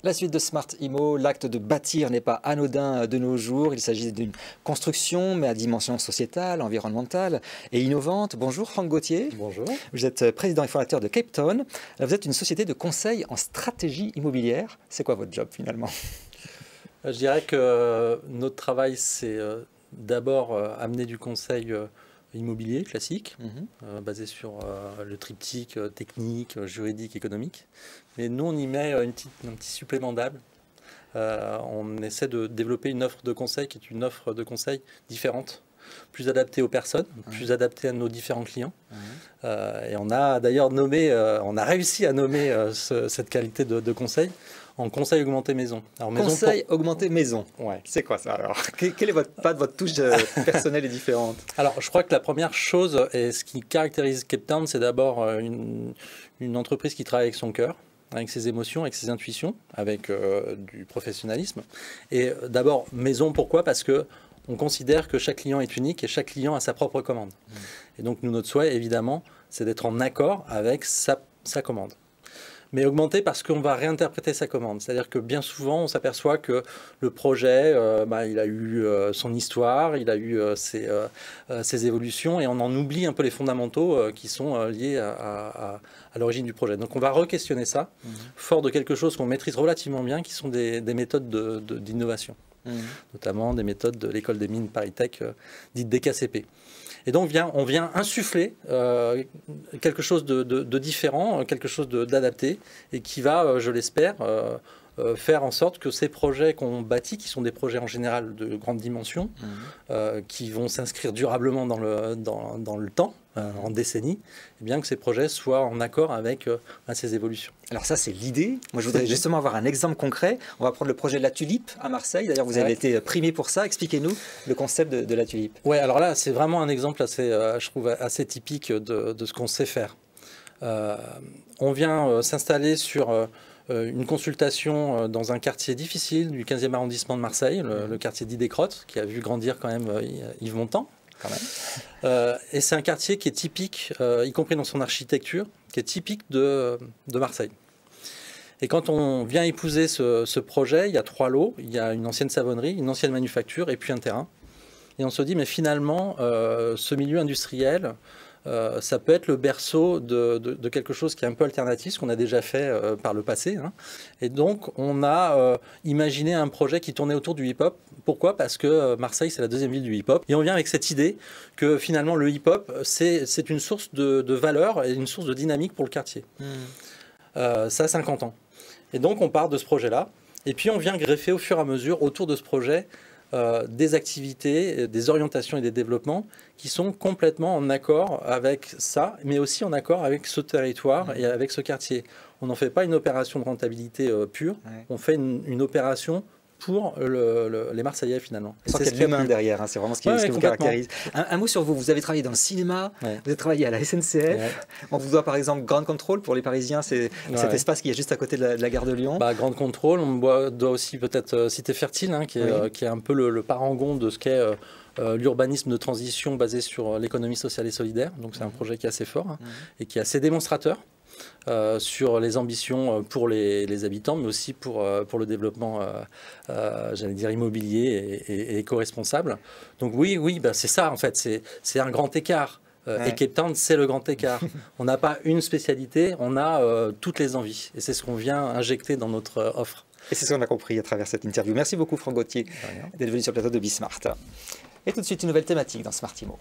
La suite de Smart Immo, l'acte de bâtir n'est pas anodin de nos jours. Il s'agit d'une construction, mais à dimension sociétale, environnementale et innovante. Bonjour Franck Gauthier. Bonjour. Vous êtes président et fondateur de Cape Town. Vous êtes une société de conseil en stratégie immobilière. C'est quoi votre job finalement? Je dirais que notre travail, c'est d'abord amener du conseil immobilier classique, basé sur le triptyque technique, juridique, économique. Mais nous, on y met un petit supplément d'âme. On essaie de développer une offre de conseil qui est une offre de conseil différente, plus adaptée aux personnes, plus adaptée à nos différents clients. Et on a d'ailleurs on a réussi à nommer cette qualité de conseil en conseil augmenté maison. Alors, conseil augmenté maison. Ouais. C'est quoi ça alors? Quelle est votre touche personnelle et différente? Alors, je crois que la première chose, et ce qui caractérise Cape Town, c'est d'abord une entreprise qui travaille avec son cœur, avec ses émotions, avec ses intuitions, avec du professionnalisme. Et d'abord, maison, pourquoi? Parce que on considère que chaque client est unique et chaque client a sa propre commande. Et donc, nous, notre souhait, évidemment, c'est d'être en accord avec sa commande. Mais augmenter parce qu'on va réinterpréter sa commande. C'est-à-dire que bien souvent, on s'aperçoit que le projet, il a eu son histoire, il a eu ses évolutions, et on en oublie un peu les fondamentaux qui sont liés à l'origine du projet. Donc on va re-questionner ça, fort de quelque chose qu'on maîtrise relativement bien, qui sont des méthodes d'innovation, notamment des méthodes de l'école des mines ParisTech, dites DKCP. Et donc, on vient insuffler quelque chose de différent, quelque chose d'adapté, et qui va, je l'espère, faire en sorte que ces projets qu'on bâtit, qui sont des projets en général de grande dimension, qui vont s'inscrire durablement dans le temps, en décennies, eh bien que ces projets soient en accord avec ces évolutions. Alors ça, c'est l'idée. Moi, je voudrais justement avoir un exemple concret. On va prendre le projet de la Tulipe à Marseille. D'ailleurs, vous avez été primé pour ça. Expliquez-nous le concept de la Tulipe. Oui, alors là, c'est vraiment un exemple assez, je trouve, assez typique de ce qu'on sait faire. On vient s'installer sur une consultation dans un quartier difficile du 15e arrondissement de Marseille, le quartier d'Idécrotte, qui a vu grandir quand même Yves Montand. Et c'est un quartier qui est typique, y compris dans son architecture, qui est typique de Marseille. Et quand on vient épouser ce projet, il y a 3 lots. Il y a une ancienne savonnerie, une ancienne manufacture et puis un terrain. Et on se dit, mais finalement, ce milieu industriel, ça peut être le berceau de quelque chose qui est un peu alternatif, ce qu'on a déjà fait par le passé. Et donc, on a imaginé un projet qui tournait autour du hip-hop. Pourquoi? Parce que Marseille, c'est la 2e ville du hip-hop. Et on vient avec cette idée que finalement, le hip-hop, c'est une source de valeur et une source de dynamique pour le quartier. Ça a 50 ans. Et donc, on part de ce projet-là. Et puis, on vient greffer au fur et à mesure, autour de ce projet, des activités, des orientations et des développements qui sont complètement en accord avec ça, mais aussi en accord avec ce territoire et avec ce quartier. On n'en fait pas une opération de rentabilité pure, on fait une opération pour les Marseillais finalement. Sans qu'il y ait de l'humain derrière, c'est vraiment ce qui vous caractérise. Un mot sur vous, vous avez travaillé dans le cinéma, vous avez travaillé à la SNCF, on vous doit par exemple Grand Control pour les Parisiens, c'est cet espace qui est juste à côté de la gare de Lyon. Grand Control, on doit aussi peut-être Cité Fertile, qui est un peu le parangon de ce qu'est l'urbanisme de transition basé sur l'économie sociale et solidaire. Donc c'est un projet qui est assez fort et qui est assez démonstrateur. Sur les ambitions pour les habitants, mais aussi pour le développement, j'allais dire, immobilier et éco-responsable. Donc oui, c'est ça en fait, c'est un grand écart. Et Cape Town, c'est le grand écart. On n'a pas une spécialité, on a toutes les envies. Et c'est ce qu'on vient injecter dans notre offre. Et c'est ce qu'on a compris à travers cette interview. Merci beaucoup Franck Gauthier d'être venu sur le plateau de Bismart. Et tout de suite, une nouvelle thématique dans Smart Immo.